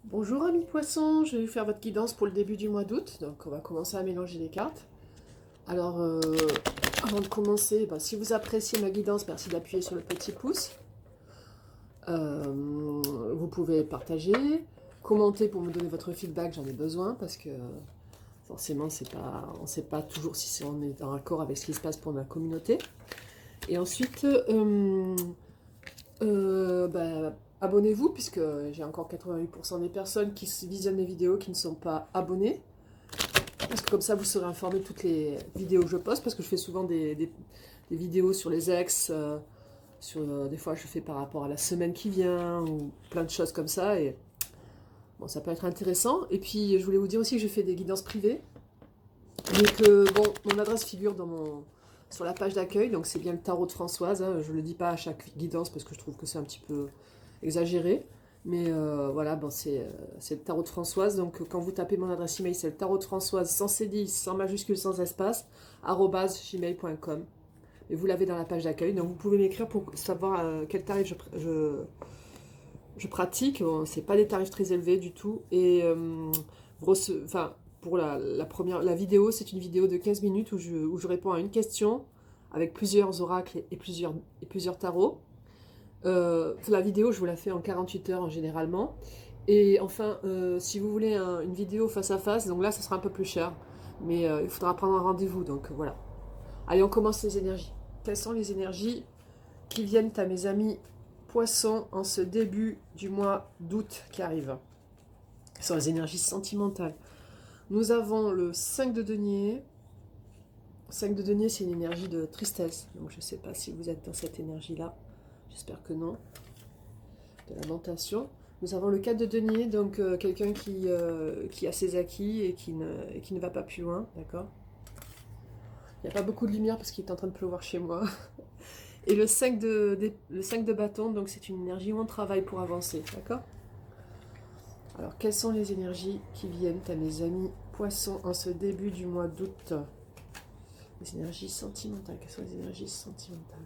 Bonjour amis poissons, je vais faire votre guidance pour le début du mois d'août. Donc on va commencer à mélanger les cartes. Alors avant de commencer, si vous appréciez ma guidance, merci d'appuyer sur le petit pouce. Vous pouvez partager, commenter pour me donner votre feedback, j'en ai besoin parce que forcément on ne sait pas toujours si on est en accord avec ce qui se passe pour ma communauté. Et ensuite, abonnez-vous, puisque j'ai encore 88% des personnes qui visionnent mes vidéos qui ne sont pas abonnées. Parce que comme ça, vous serez informés de toutes les vidéos que je poste, parce que je fais souvent des vidéos sur les ex, des fois je fais par rapport à la semaine qui vient, ou plein de choses comme ça, et bon, ça peut être intéressant. Et puis, je voulais vous dire aussi que je fais des guidances privées, mais que, bon, mon adresse figure sur la page d'accueil, donc c'est bien le tarot de Françoise, hein. Je ne le dis pas à chaque guidance, parce que je trouve que c'est un petit peu exagéré. Mais voilà, c'est le tarot de Françoise. Donc quand vous tapez mon adresse email, c'est le tarot de Françoise sans cédille, sans majuscule, sans espace, @gmail.com. Et vous l'avez dans la page d'accueil. Donc vous pouvez m'écrire pour savoir quel tarif je pratique. Bon, c'est pas des tarifs très élevés du tout. Et pour la vidéo, c'est une vidéo de 15 minutes où je réponds à une question avec plusieurs oracles et plusieurs tarots. La vidéo, je vous la fais en 48 heures généralement. Et enfin, si vous voulez une vidéo face à face, donc là, ça sera un peu plus cher. Mais il faudra prendre un rendez-vous, donc voilà. Allez, on commence les énergies. Quelles sont les énergies qui viennent à mes amis poissons en ce début du mois d'août qui arrive? Ce sont les énergies sentimentales. Nous avons le 5 de denier. 5 de denier, c'est une énergie de tristesse. Donc je ne sais pas si vous êtes dans cette énergie-là. J'espère que non. De lamentation. Nous avons le 4 de denier, donc quelqu'un qui a ses acquis et qui ne va pas plus loin, d'accord? Il n'y a pas beaucoup de lumière parce qu'il est en train de pleuvoir chez moi. Et le 5 de bâton, donc c'est une énergie où on travaille pour avancer, d'accord? Alors, quelles sont les énergies qui viennent à mes amis poissons en ce début du mois d'août? Les énergies sentimentales. Quelles sont les énergies sentimentales?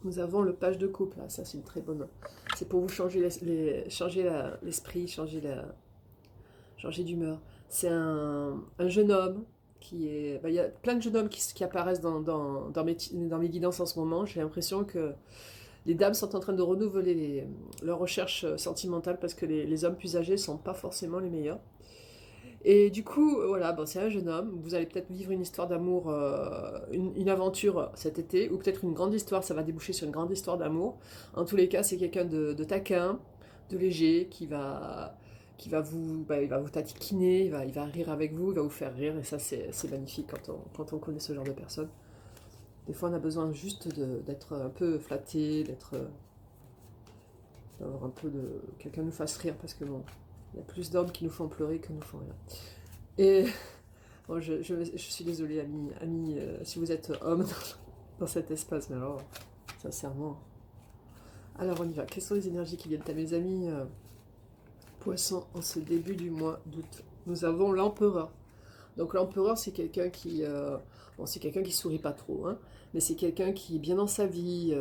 Nous avons le page de couple, là, ça c'est une très bonne. C'est pour vous changer l'esprit, changer d'humeur. C'est un jeune homme qui est. Il y a plein de jeunes hommes qui apparaissent dans mes guidances en ce moment. J'ai l'impression que les dames sont en train de renouveler leurs recherches sentimentales parce que les hommes plus âgés ne sont pas forcément les meilleurs. Et du coup, voilà, c'est un jeune homme. Vous allez peut-être vivre une histoire d'amour, une aventure cet été, ou peut-être une grande histoire, ça va déboucher sur une grande histoire d'amour. En tous les cas, c'est quelqu'un de taquin, de léger, il va vous tatiquiner, il va rire avec vous, il va vous faire rire, et ça, c'est magnifique quand on connaît ce genre de personne. Des fois, on a besoin juste d'être un peu flatté, d'avoir un peu de. Quelqu'un nous fasse rire, parce que bon, il y a plus d'hommes qui nous font pleurer que nous font rire. Et bon, je suis désolée, amis, si vous êtes homme dans cet espace, mais alors, sincèrement. Alors, on y va. Quelles sont les énergies qui viennent à mes amis poissons en ce début du mois d'août? Nous avons l'empereur. Donc, l'empereur, c'est quelqu'un c'est quelqu'un qui sourit pas trop, hein, mais c'est quelqu'un qui est bien dans sa vie,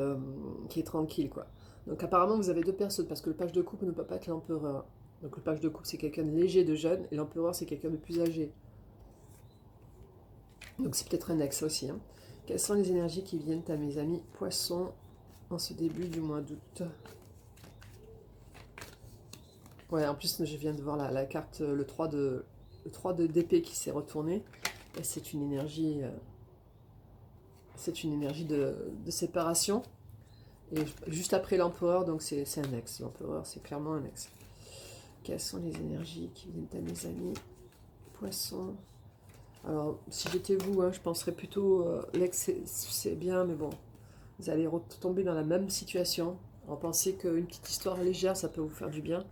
qui est tranquille, quoi. Donc, apparemment, vous avez deux personnes, parce que le page de coupe ne peut pas être l'empereur. Donc, le page de coupe, c'est quelqu'un de léger, de jeune, et l'empereur, c'est quelqu'un de plus âgé. Donc c'est peut-être un ex aussi, hein. Quelles sont les énergies qui viennent à mes amis poissons en ce début du mois d'août? Ouais, en plus je viens de voir la carte, le 3 d'épée qui s'est retourné. Et c'est une énergie de séparation. Et juste après l'empereur, donc c'est un ex. L'empereur, c'est clairement un ex. Quelles sont les énergies qui viennent à mes amis poissons? Alors, si j'étais vous, hein, je penserais plutôt l'ex, c'est bien, mais bon, vous allez retomber dans la même situation. Alors, pensez qu'une petite histoire légère, ça peut vous faire du bien.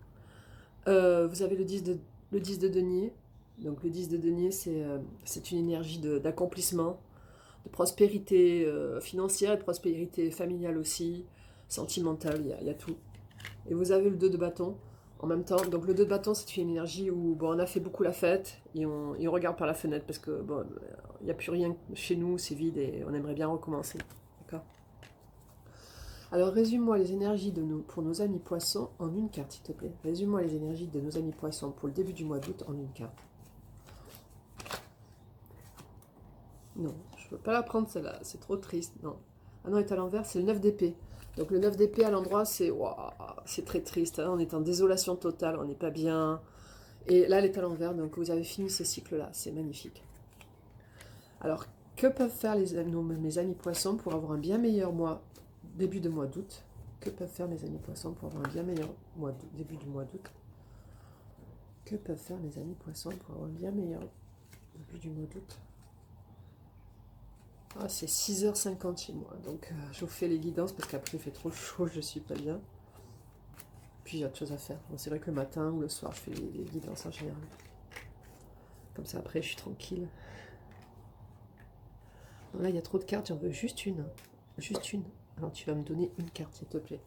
Vous avez le 10 de denier. Donc, le 10 de denier, c'est une énergie d'accomplissement, de prospérité financière et de prospérité familiale aussi, sentimentale, il y a tout. Et vous avez le 2 de bâton en même temps. Donc le 2 de bâton, c'est une énergie où on a fait beaucoup la fête et on regarde par la fenêtre parce que bon, il n'y a plus rien chez nous, c'est vide et on aimerait bien recommencer. D'accord? Alors, résume-moi les énergies pour nos amis poissons en une carte, s'il te plaît. Résume-moi les énergies de nos amis poissons pour le début du mois d'août en une carte. Non, je ne peux pas la prendre celle-là, c'est trop triste. Non. Ah non, elle est à l'envers, c'est le 9 d'épée. Donc le 9 d'épée à l'endroit, c'est c'est très triste. Hein, on est en désolation totale, on n'est pas bien. Et là, elle est à l'envers, donc vous avez fini ce cycle-là, c'est magnifique. Alors, que peuvent faire mes amis poissons pour avoir un bien meilleur mois, début de mois d'août? Que peuvent faire mes amis poissons pour avoir un bien meilleur début du mois d'août? Que peuvent faire mes amis poissons pour avoir un bien meilleur début du mois d'août? Ah, c'est 6h50 chez moi, donc je vous fais les guidances parce qu'après il fait trop chaud, je suis pas bien. Puis j'ai autre chose à faire. Bon, c'est vrai que le matin ou le soir, je fais les guidances en général. Comme ça, après, je suis tranquille. Bon, là, il y a trop de cartes, j'en veux juste une. Juste une. Alors, tu vas me donner une carte, s'il te plaît.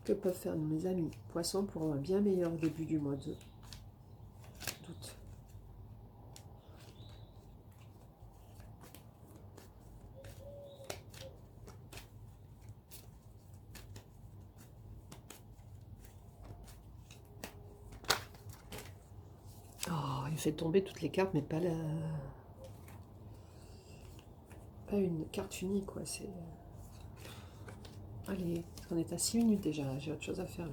Que peuvent faire mes amis poissons pour avoir un bien meilleur début du mois d'août? Oh, il fait tomber toutes les cartes, mais pas une carte unique, quoi. C'est... Allez, on est à 6 minutes déjà, j'ai autre chose à faire là.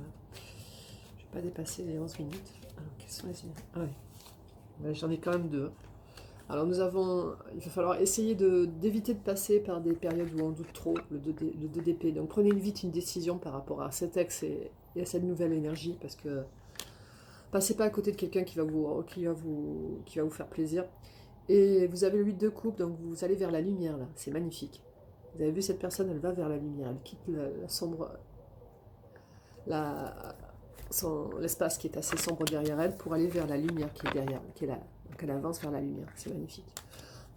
Je vais pas dépasser les 11 minutes. Alors, quelles sont les idées? Ah oui, j'en ai quand même deux. Alors il va falloir essayer d'éviter de passer par des périodes où on doute trop, le 2 d'épée. Donc prenez vite une décision par rapport à cet ex et à cette nouvelle énergie, parce que passez pas à côté de quelqu'un qui va vous faire plaisir. Et vous avez le 8 de coupe, donc vous allez vers la lumière là, c'est magnifique. Vous avez vu cette personne, elle va vers la lumière, elle quitte la sombre, l'espace qui est assez sombre derrière elle pour aller vers la lumière qui est derrière, qui est là. Donc elle avance vers la lumière, c'est magnifique.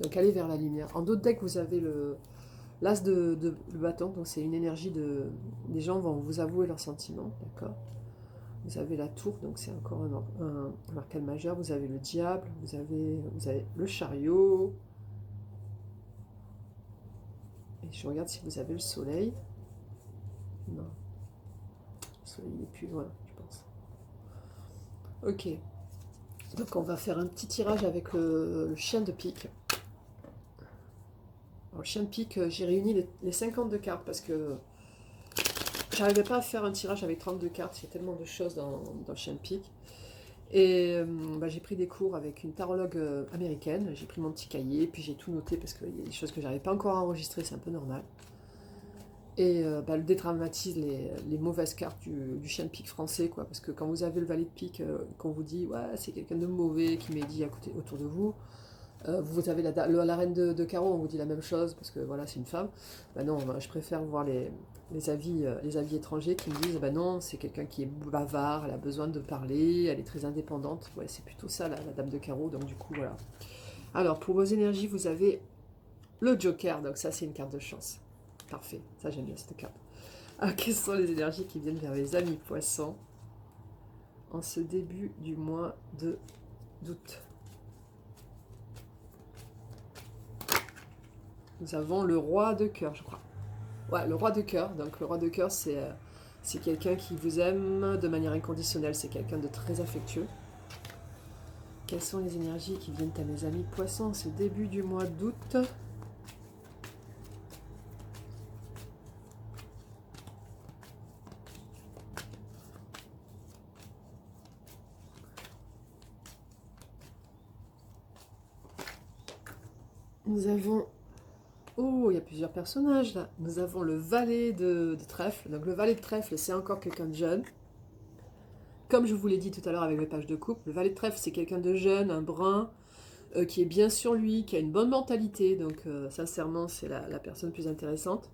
Donc allez vers la lumière. En d'autres decks, vous avez l'as de bâton, donc c'est une énergie des gens vont vous avouer leurs sentiments, d'accord. Vous avez la tour, donc c'est encore un arcane majeur. Vous avez le diable, vous avez le chariot. Et je regarde si vous avez le soleil. Non. Le soleil n'est plus loin, je pense. Ok. Donc on va faire un petit tirage avec le chien de pique. Alors, le chien de pique, j'ai réuni les 52 cartes parce que j'arrivais pas à faire un tirage avec 32 cartes, il y a tellement de choses dans le chien de pique. Et j'ai pris des cours avec une tarologue américaine, j'ai pris mon petit cahier, puis j'ai tout noté parce qu'il y a des choses que j'arrive pas encore à enregistrer, c'est un peu normal. Et elle dédramatise les mauvaises cartes du chien de pique français, quoi, parce que quand vous avez le valet de pique, qu'on vous dit, ouais, c'est quelqu'un de mauvais qui médit autour de vous, vous avez la reine de carreau, on vous dit la même chose, parce que voilà, c'est une femme. Bah non, je préfère voir les avis étrangers qui me disent, bah non, c'est quelqu'un qui est bavard, elle a besoin de parler, elle est très indépendante. Ouais, c'est plutôt ça, la dame de carreau, donc du coup, voilà. Alors, pour vos énergies, vous avez le Joker, donc ça, c'est une carte de chance. Parfait, ça, j'aime bien cette carte. Alors, quelles sont les énergies qui viennent vers les amis poissons en ce début du mois d'août? Nous avons le roi de cœur, je crois. Ouais, le roi de cœur. Donc le roi de cœur, c'est quelqu'un qui vous aime de manière inconditionnelle. C'est quelqu'un de très affectueux. Quelles sont les énergies qui viennent à mes amis poissons ce début du mois d'août? Nous avons... Oh, il y a plusieurs personnages là. Nous avons le valet de trèfle. Donc le valet de trèfle, c'est encore quelqu'un de jeune. Comme je vous l'ai dit tout à l'heure avec les pages de coupe, le valet de trèfle, c'est quelqu'un de jeune, un brun, qui est bien sur lui, qui a une bonne mentalité. Donc sincèrement, c'est la personne plus intéressante.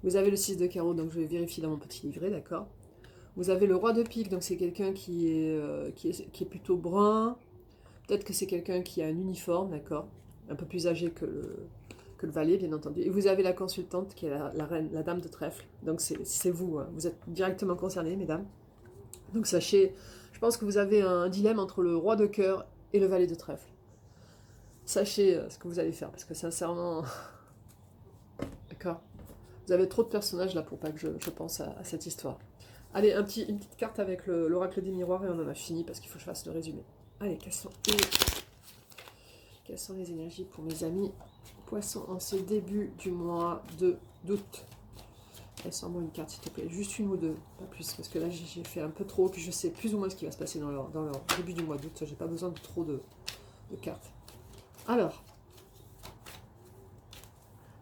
Vous avez le 6 de carreau, donc je vais vérifier dans mon petit livret, d'accord. Vous avez le roi de pique, donc c'est quelqu'un qui est plutôt brun. Peut-être que c'est quelqu'un qui a un uniforme, d'accord. Un peu plus âgé que le valet, bien entendu. Et vous avez la consultante, qui est la dame de trèfle. Donc c'est vous, hein. Vous êtes directement concernés, mesdames. Donc sachez, je pense que vous avez un dilemme entre le roi de cœur et le valet de trèfle. Sachez ce que vous allez faire, parce que sincèrement... D'accord. Vous avez trop de personnages là pour pas que je pense à cette histoire. Allez, une petite carte avec l'oracle des miroirs et on en a fini parce qu'il faut que je fasse le résumé. Allez, quelles sont les énergies pour mes amis Poissons en ce début du mois d'août. Laisse-moi une carte s'il te plaît, juste une ou deux, pas plus, parce que là j'ai fait un peu trop, puis je sais plus ou moins ce qui va se passer dans leur début du mois d'août, j'ai pas besoin de trop de cartes. Alors,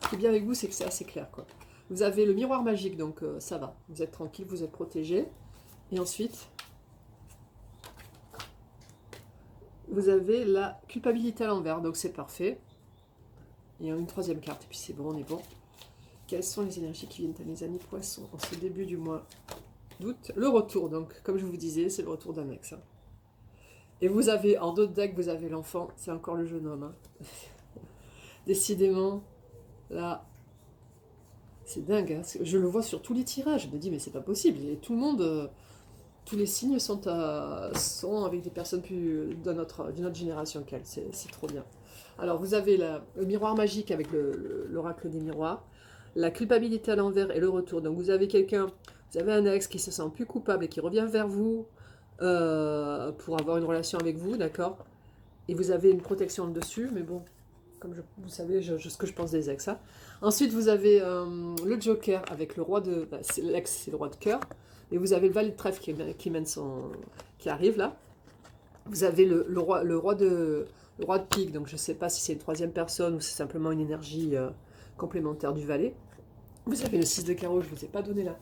ce qui est bien avec vous, c'est que c'est assez clair, quoi. Vous avez le miroir magique, donc ça va, vous êtes tranquille, vous êtes protégé. Et ensuite, vous avez la culpabilité à l'envers, donc c'est parfait. Et une troisième carte, et puis c'est bon, on est bon. Quelles sont les énergies qui viennent à mes amis poissons en ce début du mois d'août? Le retour, donc, comme je vous disais, c'est le retour d'un ex. Hein. Et vous avez, en d'autres decks, vous avez l'enfant, c'est encore le jeune homme. Hein. Décidément, là, c'est dingue. Hein. Je le vois sur tous les tirages, je me dis, mais c'est pas possible. Et tout le monde, tous les signes sont avec des personnes plus d'une autre génération qu'elle. C'est trop bien. Alors, vous avez le miroir magique avec l'oracle des miroirs. La culpabilité à l'envers et le retour. Donc vous avez vous avez un ex qui se sent plus coupable et qui revient vers vous pour avoir une relation avec vous, d'accord? Et vous avez une protection dessus, mais bon, comme vous savez ce que je pense des ex. Hein. Ensuite, vous avez le Joker avec le roi de... l'ex, c'est le roi de cœur. Et vous avez le valet de trèfle qui arrive là. Vous avez le roi de pique, donc je ne sais pas si c'est une troisième personne ou c'est simplement une énergie... complémentaire du valet. Vous avez le 6 de carreau, je ne vous ai pas donné là.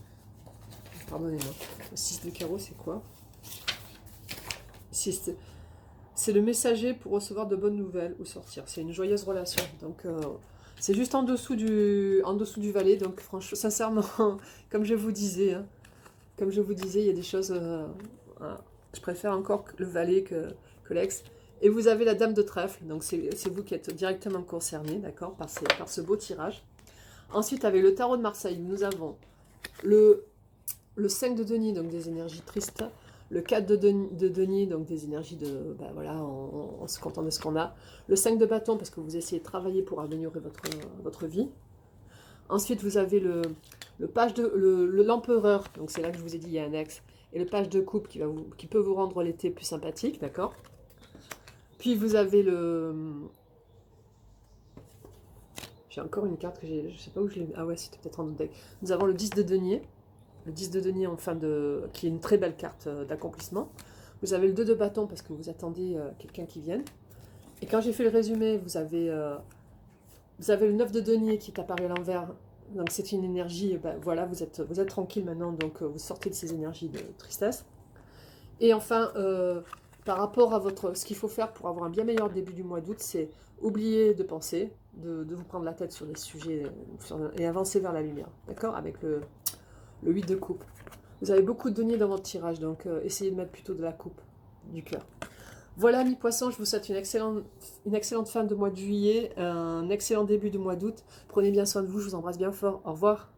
Pardonnez-moi. Le 6 de carreau, c'est quoi? C'est le messager pour recevoir de bonnes nouvelles ou sortir. C'est une joyeuse relation. Donc, c'est juste en dessous du valet. Donc, franchement, sincèrement, comme je vous disais, hein, il y a des choses... je préfère encore le valet que l'ex. Et vous avez la dame de trèfle, donc c'est vous qui êtes directement concerné, d'accord, par ce beau tirage. Ensuite, avec le tarot de Marseille, nous avons le 5 de denier, donc des énergies tristes, le 4 de denier, donc des énergies de, ben voilà, on se contente de ce qu'on a, le 5 de bâton, parce que vous essayez de travailler pour améliorer votre vie. Ensuite, vous avez l'empereur, donc c'est là que je vous ai dit, il y a un ex, et le page de coupe qui peut vous rendre l'été plus sympathique, d'accord. Puis vous avez j'ai encore une carte que je ne sais pas où je l'ai... Ah ouais, c'était peut-être en autre deck. Nous avons le 10 de denier. Le 10 de denier qui est une très belle carte d'accomplissement. Vous avez le 2 de bâton parce que vous attendez quelqu'un qui vienne. Et quand j'ai fait le résumé, vous avez le 9 de denier qui est apparu à l'envers. Donc c'est une énergie, ben, voilà, vous êtes tranquille maintenant, donc vous sortez de ces énergies de tristesse. Et enfin... par rapport à ce qu'il faut faire pour avoir un bien meilleur début du mois d'août, c'est oublier de penser, de vous prendre la tête sur les sujets et avancer vers la lumière, d'accord? Avec le 8 de coupe. Vous avez beaucoup de deniers dans votre tirage, donc essayez de mettre plutôt de la coupe, du cœur. Voilà, mes poissons, je vous souhaite une excellente fin de mois de juillet, un excellent début du mois d'août. Prenez bien soin de vous, je vous embrasse bien fort. Au revoir.